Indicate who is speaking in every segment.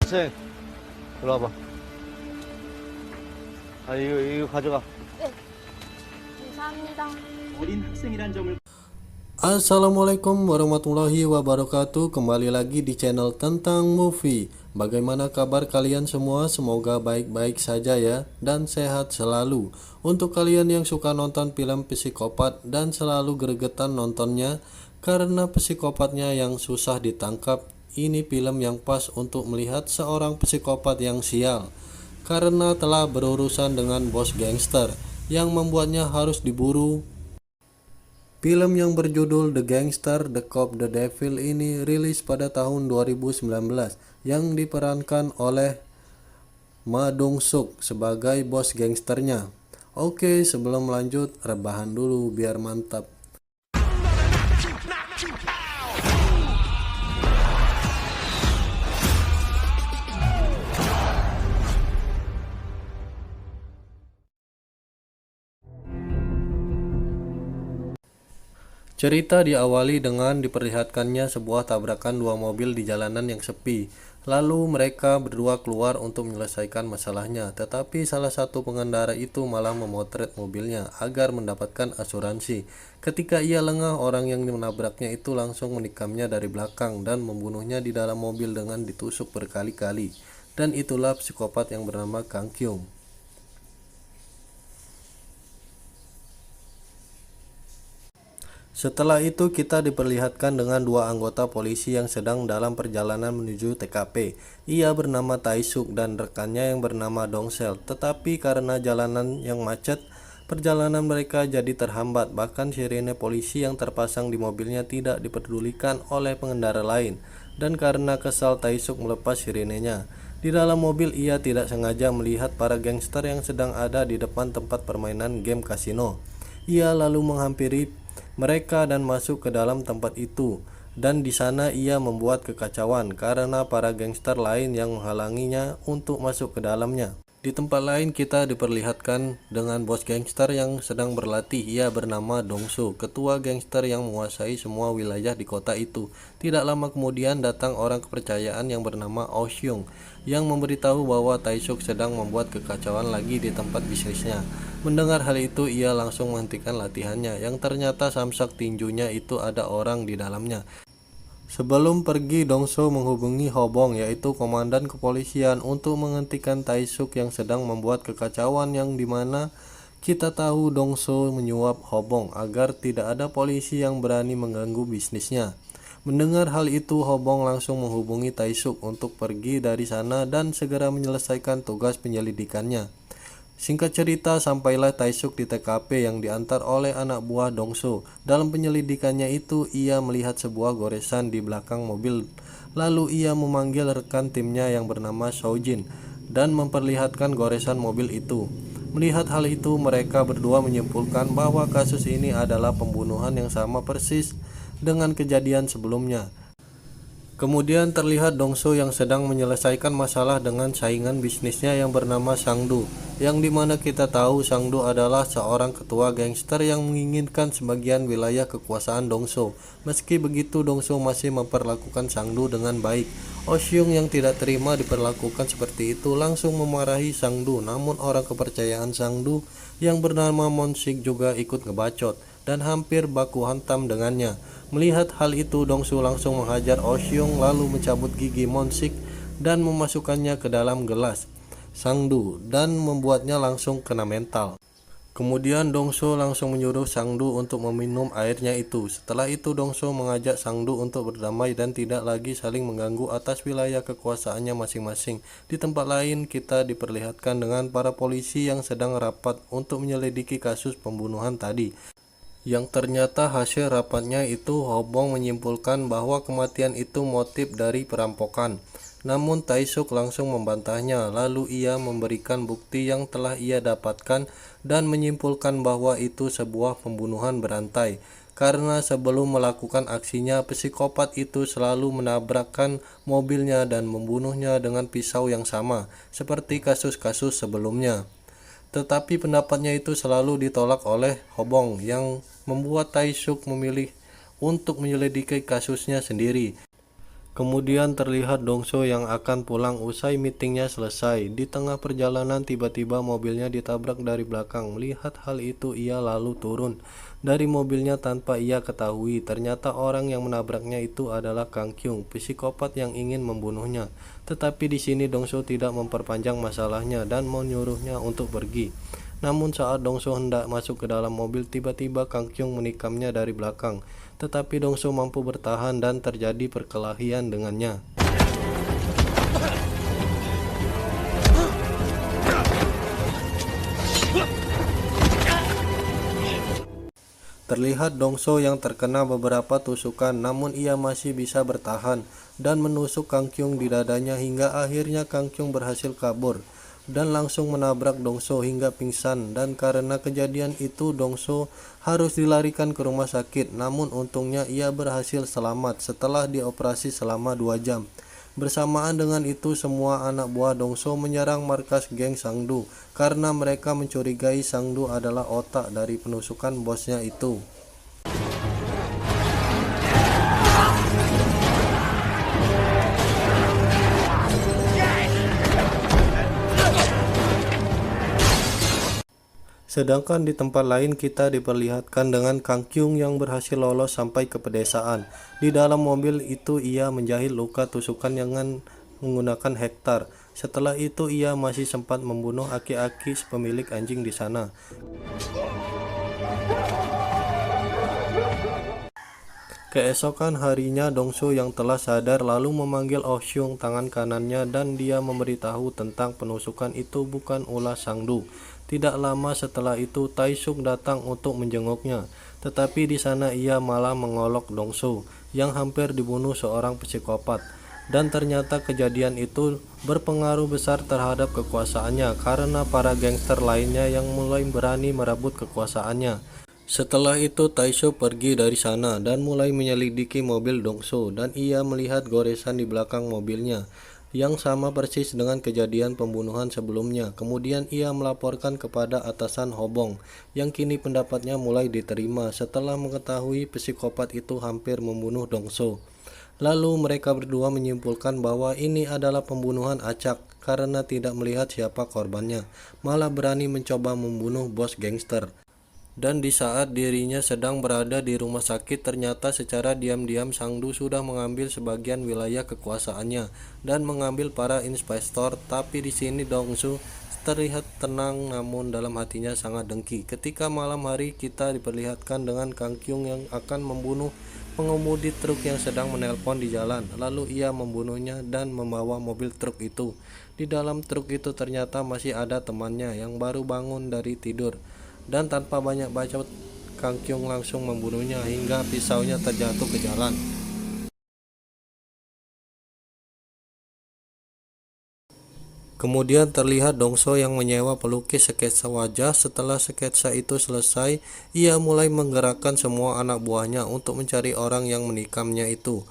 Speaker 1: 학생, 일로 와봐. 이거 가져가.
Speaker 2: 네, 감사합니다.
Speaker 3: 어린 학생이란 점을
Speaker 4: Assalamualaikum warahmatullahi wabarakatuh. Kembali lagi di channel tentang movie. Bagaimana kabar kalian semua? Semoga baik-baik saja ya, dan sehat selalu. Untuk kalian yang suka nonton film psikopat dan selalu gregetan nontonnya karena psikopatnya yang susah ditangkap, ini film yang pas untuk melihat seorang psikopat yang sial karena telah berurusan dengan bos gangster yang membuatnya harus diburu. Film yang berjudul The Gangster, The Cop, The Devil ini rilis pada tahun 2019 yang diperankan oleh Ma Dong-suk sebagai bos gangsternya. Oke, sebelum lanjut, rebahan dulu biar mantap. Cerita diawali dengan diperlihatkannya sebuah tabrakan dua mobil di jalanan yang sepi. Lalu mereka berdua keluar untuk menyelesaikan masalahnya, tetapi salah satu pengendara itu malah memotret mobilnya agar mendapatkan asuransi. Ketika ia lengah, orang yang menabraknya itu langsung menikamnya dari belakang dan membunuhnya di dalam mobil dengan ditusuk berkali-kali. Dan itulah psikopat yang bernama Kang Kyung. Setelah itu kita diperlihatkan dengan dua anggota polisi yang sedang dalam perjalanan menuju TKP. Ia bernama Tae-suk dan rekannya yang bernama Dong-sel. Tetapi karena jalanan yang macet, perjalanan mereka jadi terhambat. Bahkan sirene polisi yang terpasang di mobilnya tidak dipedulikan oleh pengendara lain. Dan karena kesal, Tae-suk melepas sirenenya. Di dalam mobil ia tidak sengaja melihat para gangster yang sedang ada di depan tempat permainan game kasino. Ia lalu menghampiri mereka dan masuk ke dalam tempat itu, dan di sana ia membuat kekacauan karena para gangster lain yang menghalanginya untuk masuk ke dalamnya. Di tempat lain kita diperlihatkan dengan bos gangster yang sedang berlatih. Ia bernama Dong-soo, ketua gangster yang menguasai semua wilayah di kota itu. Tidak lama kemudian datang orang kepercayaan yang bernama Oh Hyung yang memberitahu bahwa Tae-suk sedang membuat kekacauan lagi di tempat bisnisnya. Mendengar hal itu, ia langsung menghentikan latihannya, yang ternyata samsak tinjunya itu ada orang di dalamnya. Sebelum pergi, Dong-soo menghubungi Hobong, yaitu komandan kepolisian, untuk menghentikan Tae-suk yang sedang membuat kekacauan, yang dimana kita tahu Dong-soo menyuap Hobong agar tidak ada polisi yang berani mengganggu bisnisnya. Mendengar hal itu, Hobong langsung menghubungi Tae-suk untuk pergi dari sana dan segera menyelesaikan tugas penyelidikannya. Singkat cerita, sampailah Tae-suk di TKP yang diantar oleh anak buah Dong-soo. Dalam penyelidikannya itu, ia melihat sebuah goresan di belakang mobil. Lalu ia memanggil rekan timnya yang bernama Sojin dan memperlihatkan goresan mobil itu. Melihat hal itu, mereka berdua menyimpulkan bahwa kasus ini adalah pembunuhan yang sama persis dengan kejadian sebelumnya. Kemudian terlihat Dong-soo yang sedang menyelesaikan masalah dengan saingan bisnisnya yang bernama Sang-do, yang dimana kita tahu Sang-do adalah seorang ketua gangster yang menginginkan sebagian wilayah kekuasaan Dong-soo. Meski begitu, Dong-soo masih memperlakukan Sang-do dengan baik. Oh Hyung yang tidak terima diperlakukan seperti itu langsung memarahi Sang-do, namun orang kepercayaan Sang-do yang bernama Mon-sik juga ikut ngebacot dan hampir baku hantam dengannya. Melihat hal itu, Dong-soo langsung menghajar Oh Hyung lalu mencabut gigi Mon-sik dan memasukkannya ke dalam gelas Sang-do dan membuatnya langsung kena mental. Kemudian Dong-soo langsung menyuruh Sang-do untuk meminum airnya itu. Setelah itu Dong-soo mengajak Sang-do untuk berdamai dan tidak lagi saling mengganggu atas wilayah kekuasaannya masing-masing. Di tempat lain kita diperlihatkan dengan para polisi yang sedang rapat untuk menyelidiki kasus pembunuhan tadi. Yang ternyata hasil rapatnya itu Hobong menyimpulkan bahwa kematian itu motif dari perampokan. Namun Tae-suk langsung membantahnya, lalu ia memberikan bukti yang telah ia dapatkan dan menyimpulkan bahwa itu sebuah pembunuhan berantai. Karena sebelum melakukan aksinya, psikopat itu selalu menabrakkan mobilnya dan membunuhnya dengan pisau yang sama, seperti kasus-kasus sebelumnya. Tetapi pendapatnya itu selalu ditolak oleh Hobong yang membuat Tae-suk memilih untuk menyelidiki kasusnya sendiri. Kemudian terlihat Dongso yang akan pulang usai meetingnya selesai. Di tengah perjalanan tiba-tiba mobilnya ditabrak dari belakang. Melihat hal itu ia lalu turun dari mobilnya tanpa ia ketahui. Ternyata orang yang menabraknya itu adalah Kang Kyung, psikopat yang ingin membunuhnya. Tetapi di sini Dongso tidak memperpanjang masalahnya dan menyuruhnya untuk pergi. Namun saat Dongso hendak masuk ke dalam mobil, tiba-tiba Kang Kyung menikamnya dari belakang. Tetapi Dongso mampu bertahan dan terjadi perkelahian dengannya. Terlihat Dongso yang terkena beberapa tusukan, namun ia masih bisa bertahan dan menusuk Kang Kyung di dadanya hingga akhirnya Kang Kyung berhasil kabur dan langsung menabrak Dongso hingga pingsan. Dan karena kejadian itu Dongso harus dilarikan ke rumah sakit, namun untungnya ia berhasil selamat setelah dioperasi selama 2 jam. Bersamaan dengan itu semua anak buah Dongso menyerang markas geng Sangdu karena mereka mencurigai Sangdu adalah otak dari penusukan bosnya itu. Sedangkan di tempat lain kita diperlihatkan dengan Kang Kyung yang berhasil lolos sampai ke pedesaan. Di dalam mobil itu ia menjahit luka tusukan dengan menggunakan hektar. Setelah itu ia masih sempat membunuh aki-aki pemilik anjing di sana. Keesokan harinya Dongso yang telah sadar lalu memanggil Oh Hyung tangan kanannya dan dia memberitahu tentang penusukan itu bukan ulah Sangdu. Tidak lama setelah itu Taesuk datang untuk menjenguknya, tetapi di sana ia malah mengolok Dongso yang hampir dibunuh seorang psikopat. Dan ternyata kejadian itu berpengaruh besar terhadap kekuasaannya karena para gangster lainnya yang mulai berani merebut kekuasaannya. Setelah itu Taesuk pergi dari sana dan mulai menyelidiki mobil Dongso dan ia melihat goresan di belakang mobilnya yang sama persis dengan kejadian pembunuhan sebelumnya. Kemudian ia melaporkan kepada atasan Hobong yang kini pendapatnya mulai diterima setelah mengetahui psikopat itu hampir membunuh Dongso. Lalu mereka berdua menyimpulkan bahwa ini adalah pembunuhan acak karena tidak melihat siapa korbannya, malah berani mencoba membunuh bos gangster. Dan di saat dirinya sedang berada di rumah sakit, ternyata secara diam-diam Sangdu sudah mengambil sebagian wilayah kekuasaannya dan mengambil para investor. Tapi di sini Dongsu terlihat tenang namun dalam hatinya sangat dengki. Ketika malam hari kita diperlihatkan dengan Kang Kyung yang akan membunuh pengemudi truk yang sedang menelpon di jalan. Lalu ia membunuhnya dan membawa mobil truk itu. Di dalam truk itu ternyata masih ada temannya yang baru bangun dari tidur. Dan tanpa banyak bacot, Kang Kyung langsung membunuhnya hingga pisaunya terjatuh ke jalan. Kemudian terlihat Dongso yang menyewa pelukis sketsa wajah. Setelah sketsa itu selesai, ia mulai menggerakkan semua anak buahnya untuk mencari orang yang menikamnya itu.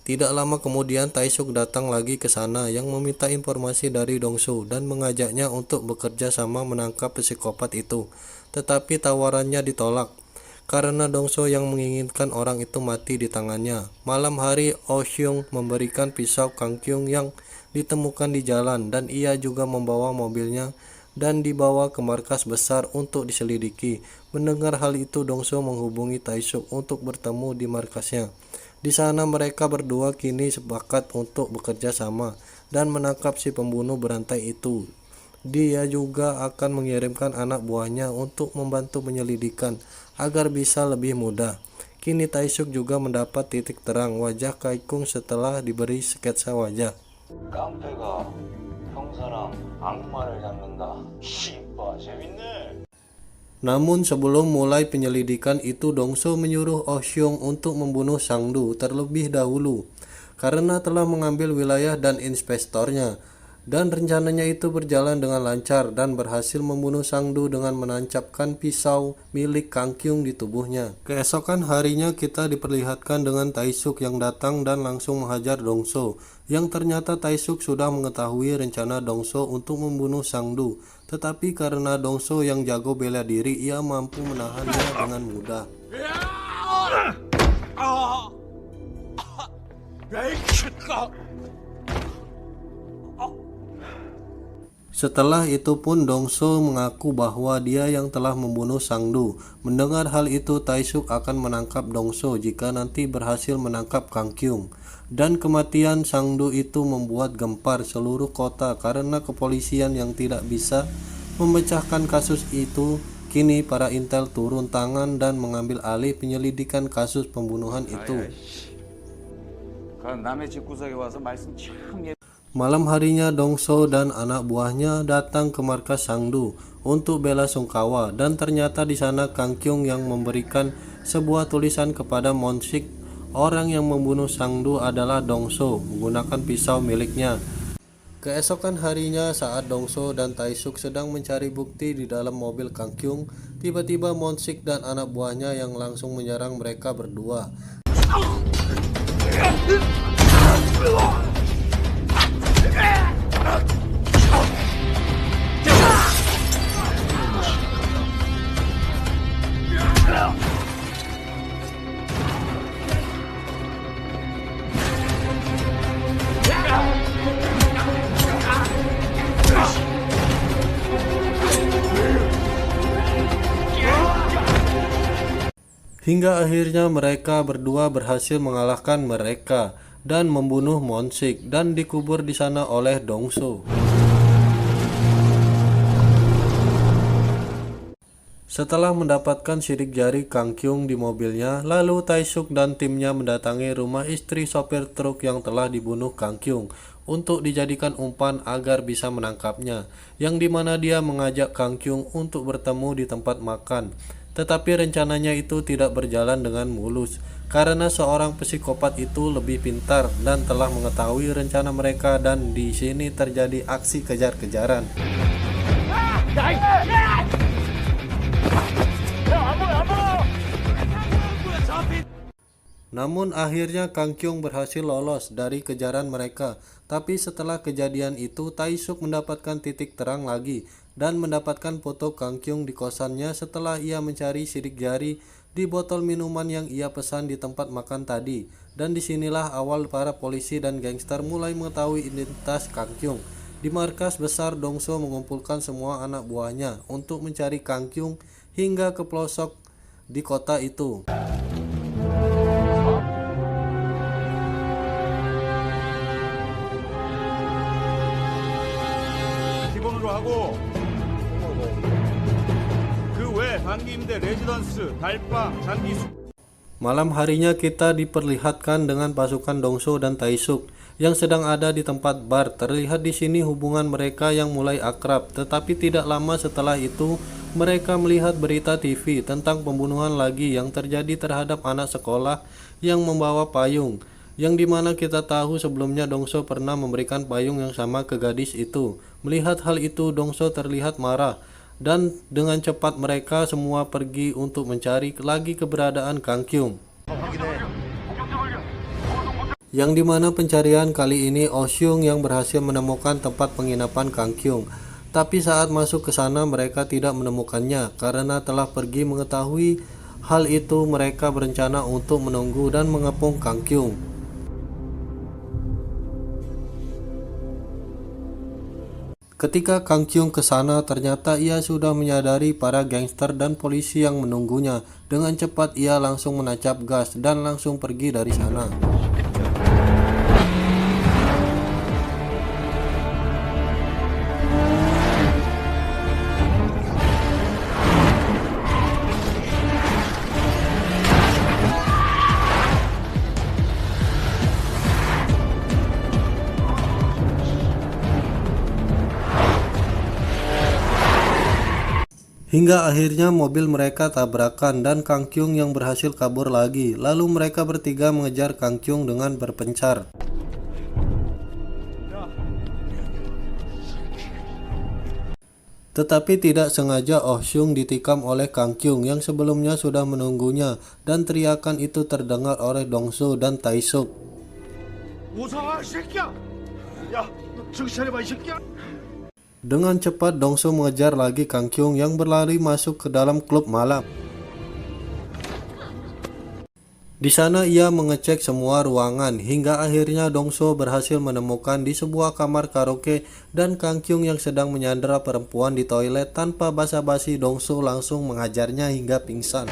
Speaker 4: Tidak lama kemudian Taesuk datang lagi ke sana yang meminta informasi dari Dongso dan mengajaknya untuk bekerja sama menangkap psikopat itu. Tetapi tawarannya ditolak karena Dongso yang menginginkan orang itu mati di tangannya. Malam hari Oh Hyung memberikan pisau Kang Kyung yang ditemukan di jalan dan ia juga membawa mobilnya dan dibawa ke markas besar untuk diselidiki. Mendengar hal itu Dongso menghubungi Taesuk untuk bertemu di markasnya. Di sana mereka berdua kini sepakat untuk bekerja sama dan menangkap si pembunuh berantai itu. Dia juga akan mengirimkan anak buahnya untuk membantu penyelidikan agar bisa lebih mudah. Kini Taesuk juga mendapat titik terang wajah Kaikung setelah diberi sketsa wajah.
Speaker 3: 깡패가 형사랑 악마를 잡는다. 씨발 재밌네.
Speaker 4: Namun sebelum mulai penyelidikan itu Dongso menyuruh Oh Hyung untuk membunuh Sangdu terlebih dahulu karena telah mengambil wilayah dan investornya. Dan rencananya itu berjalan dengan lancar dan berhasil membunuh Sangdu dengan menancapkan pisau milik Kang Kyung di tubuhnya. Keesokan harinya kita diperlihatkan dengan Taesuk yang datang dan langsung menghajar Dongso, yang ternyata Taesuk sudah mengetahui rencana Dongso untuk membunuh Sangdu. Tetapi karena Dongso yang jago bela diri, ia mampu menahannya dengan mudah. Setelah itu pun Dongso mengaku bahwa dia yang telah membunuh Sangdu. Mendengar hal itu, Taisuk akan menangkap Dongso jika nanti berhasil menangkap Kang Kyung. Dan kematian Sangdu itu membuat gempar seluruh kota karena kepolisian yang tidak bisa memecahkan kasus itu. Kini para intel turun tangan dan mengambil alih penyelidikan kasus pembunuhan itu.
Speaker 3: 남의 집구석에 와서 말씀 참
Speaker 4: Malam harinya Dongso dan anak buahnya datang ke markas Sangdu untuk bela sungkawa, dan ternyata di sana Kang Kyung yang memberikan sebuah tulisan kepada Monsik. Orang yang membunuh Sangdu adalah Dongso menggunakan pisau miliknya. Keesokan harinya saat Dongso dan Taisuk sedang mencari bukti di dalam mobil Kang Kyung, tiba-tiba Monsik dan anak buahnya yang langsung menyerang mereka berdua. Hingga akhirnya mereka berdua berhasil mengalahkan mereka dan membunuh Monsik dan dikubur di sana oleh Dongso. Setelah mendapatkan sidik jari Kang Kyung di mobilnya, lalu Taisuk dan timnya mendatangi rumah istri sopir truk yang telah dibunuh Kang Kyung untuk dijadikan umpan agar bisa menangkapnya, yang dimana dia mengajak Kang Kyung untuk bertemu di tempat makan. Tetapi rencananya itu tidak berjalan dengan mulus karena seorang psikopat itu lebih pintar dan telah mengetahui rencana mereka, dan di sini terjadi aksi kejar-kejaran. Namun akhirnya Kang Kyung berhasil lolos dari kejaran mereka. Tapi setelah kejadian itu, Taisuk mendapatkan titik terang lagi dan mendapatkan foto Kang Kyung di kosannya setelah ia mencari sidik jari di botol minuman yang ia pesan di tempat makan tadi. Dan disinilah awal para polisi dan gangster mulai mengetahui identitas Kang Kyung. Di markas besar, Dongso mengumpulkan semua anak buahnya untuk mencari Kang Kyung hingga ke pelosok di kota itu.
Speaker 5: 기본으로 하고 그 외 단기 임대 레지던스, 달방, 장기 수
Speaker 4: Malam harinya kita diperlihatkan dengan pasukan Dongso dan Taisuk yang sedang ada di tempat bar. Terlihat di sini hubungan mereka yang mulai akrab. Tetapi tidak lama setelah itu mereka melihat berita TV tentang pembunuhan lagi yang terjadi terhadap anak sekolah yang membawa payung, yang dimana kita tahu sebelumnya Dongso pernah memberikan payung yang sama ke gadis itu. Melihat hal itu, Dongso terlihat marah, dan dengan cepat mereka semua pergi untuk mencari lagi keberadaan Kang Kyung. Yang dimana pencarian kali ini Oh Seung yang berhasil menemukan tempat penginapan Kang Kyung. Tapi saat masuk ke sana mereka tidak menemukannya karena telah pergi. Mengetahui hal itu, mereka berencana untuk menunggu dan mengepung Kang Kyung. Ketika Kang Kyung ke sana, ternyata ia sudah menyadari para gangster dan polisi yang menunggunya. Dengan cepat ia langsung menancap gas dan langsung pergi dari sana. Hingga akhirnya mobil mereka tabrakan dan Kang Kyung yang berhasil kabur lagi. Lalu mereka bertiga mengejar Kang Kyung dengan berpencar. Tetapi tidak sengaja Oh Seung ditikam oleh Kang Kyung yang sebelumnya sudah menunggunya, dan teriakan itu terdengar oleh Dongso dan Taisuk.
Speaker 5: 오성아 이 새끼야! 야, 너 정신 차려봐 이 새끼야!
Speaker 4: Dengan cepat Dongso mengejar lagi Kang Kyung yang berlari masuk ke dalam klub malam. Di sana ia mengecek semua ruangan hingga akhirnya Dongso berhasil menemukan di sebuah kamar karaoke dan Kang Kyung yang sedang menyandera perempuan di toilet. Tanpa basa-basi Dongso langsung menghajarnya hingga pingsan.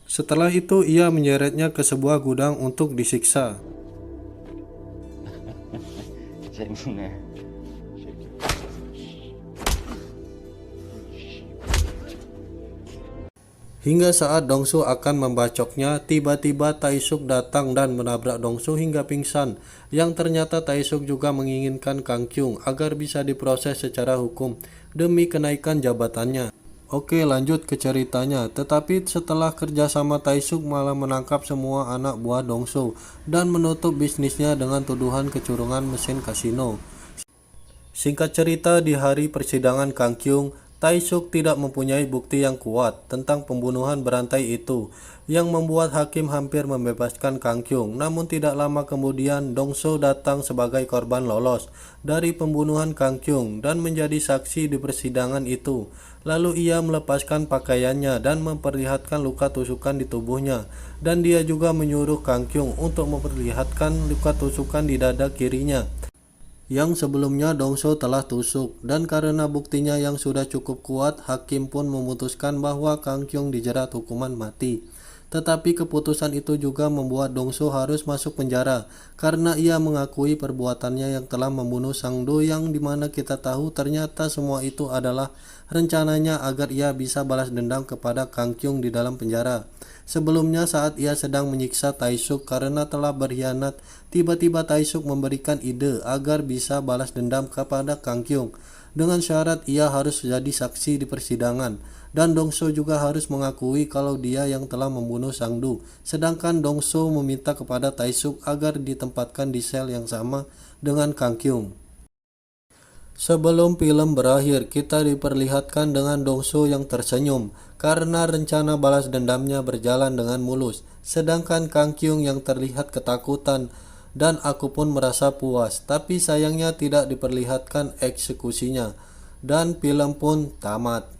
Speaker 4: Setelah itu ia menyeretnya ke sebuah gudang untuk disiksa.
Speaker 1: 재밌네.
Speaker 4: Hingga saat Dongso akan membacoknya, tiba-tiba Taesuk datang dan menabrak Dongso hingga pingsan. Yang ternyata Taesuk juga menginginkan Kang Kyung agar bisa diproses secara hukum demi kenaikan jabatannya. Oke, lanjut ke ceritanya. Tetapi setelah kerjasama, Taesuk malah menangkap semua anak buah Dongso dan menutup bisnisnya dengan tuduhan kecurangan mesin kasino. Singkat cerita, di hari persidangan Kang Kyung, Taesuk tidak mempunyai bukti yang kuat tentang pembunuhan berantai itu, yang membuat hakim hampir membebaskan Kang Kyung. Namun tidak lama kemudian Dongso datang sebagai korban lolos dari pembunuhan Kang Kyung dan menjadi saksi di persidangan itu. Lalu ia melepaskan pakaiannya dan memperlihatkan luka tusukan di tubuhnya, dan dia juga menyuruh Kang Kyung untuk memperlihatkan luka tusukan di dada kirinya yang sebelumnya Dongso telah tusuk. Dan karena buktinya yang sudah cukup kuat, hakim pun memutuskan bahwa Kang Kyung dijerat hukuman mati. Tetapi keputusan itu juga membuat Dongso harus masuk penjara karena ia mengakui perbuatannya yang telah membunuh Sang Do, yang dimana kita tahu ternyata semua itu adalah rencananya agar ia bisa balas dendam kepada Kang Kyung di dalam penjara. Sebelumnya saat ia sedang menyiksa Taesuk karena telah berkhianat, tiba-tiba Taesuk memberikan ide agar bisa balas dendam kepada Kang Kyung dengan syarat ia harus jadi saksi di persidangan, dan Dongso juga harus mengakui kalau dia yang telah membunuh Sang Do. Sedangkan Dongso meminta kepada Taesuk agar ditempatkan di sel yang sama dengan Kang Kyung. Sebelum film berakhir, kita diperlihatkan dengan Dongso yang tersenyum karena rencana balas dendamnya berjalan dengan mulus. Sedangkan Kang Kyung yang terlihat ketakutan, dan aku pun merasa puas. Tapi sayangnya tidak diperlihatkan eksekusinya, dan film pun tamat.